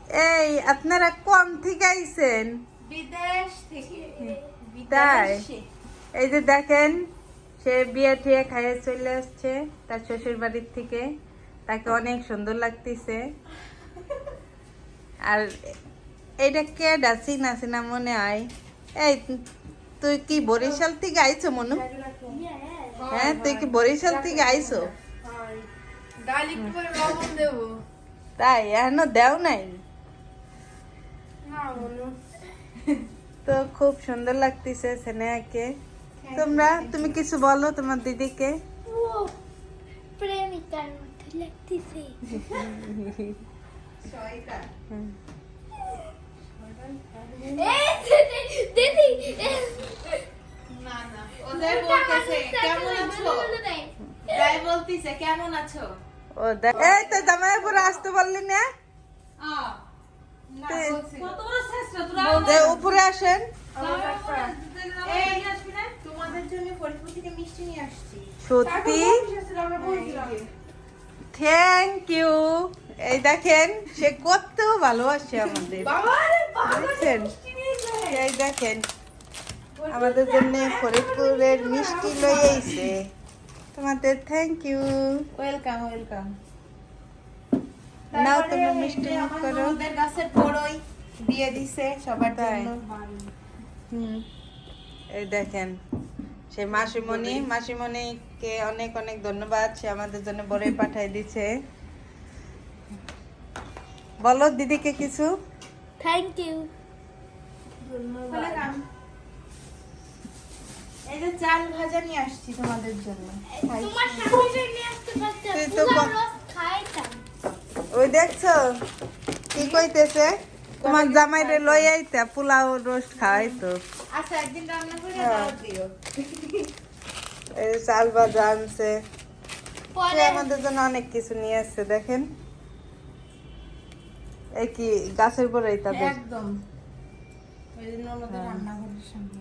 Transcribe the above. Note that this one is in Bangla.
এই আপনারা কোন থেকে আইছেন? বিদেশ থেকে। তাই এই যে দেখেন সে বিয়ে টিয়ে খাইয়ে চলে আসছে তার শ্বশুর বাড়ির থেকে, তাকে অনেক সুন্দর লাগতেছে। আর এইটা কে ডাসি না মনে হয়। এই তুই কি বরিশাল থেকে আইছো মনু? হ্যাঁ তুই কি বরিশাল থেকে আইছো? ডাল একটু করে লবণ দেবো। তাই এখনো দেও নাই? না মনু। তো খুব সুন্দর লাগতেছে স্নেহাকে। তুমি কিছু বলো তোমার দিদিকে। প্রেমিকার মতো লাগতেছে। দিদি না না ওদের বলতেছে কেমন আছো, তাই বলতিছে কেমন আছো। ও এই তো জামাইপুর আসতে বললি না? না বলছি কত বড় চেষ্টা তোরা উপরে আসেন। এই তোমাদের জন্য ফরিদপুর থেকে মিষ্টি নিয়ে আসছি। সত্যি থ্যাংক ইউ। এই দেখেন সে কত ভালোবাসে আমাদের, বুঝছেন? এই দেখেন আমাদের জন্য ফরিদপুরের মিষ্টি লই আইছে। তোমাদের থ্যাংক ইউ। Welcome welcome. নাও তুমি মিষ্টি মুখ করো। ওদের গাছের পড়ই দিয়ে দিছে সবার তাই? জন্য। এই দেখেন সে মাসিমণিকে অনেক অনেক ধন্যবাদ, সে আমাদের জন্য বড়ই পাঠাই দিছে। বলো দিদিকে কিছু। Thank you. ওয়েলকাম। এই যে চাল ভাজা নিয়ে আসছি তোমাদের জন্য। তোমার সামনে নিয়ে আসতে পারতাম, তুই তো পুরো ক- রস খাইতাম। ওই দেখছো কি কইতেছে, তোমার জামাইরে লই আইতা পোলাও রোস্ট খাওয়াইতো। আচ্ছা একদিন রান্না করে হ্যাঁ। দাও দিও। এই চাল ভাজা আনছে, সে পরে আমাদের জন্য অনেক কিছু নিয়ে আসছে। দেখেন এই কি গাছের পরেই তাদের। একদম ওই জন্য ওদের রান্নাঘরের সামনে।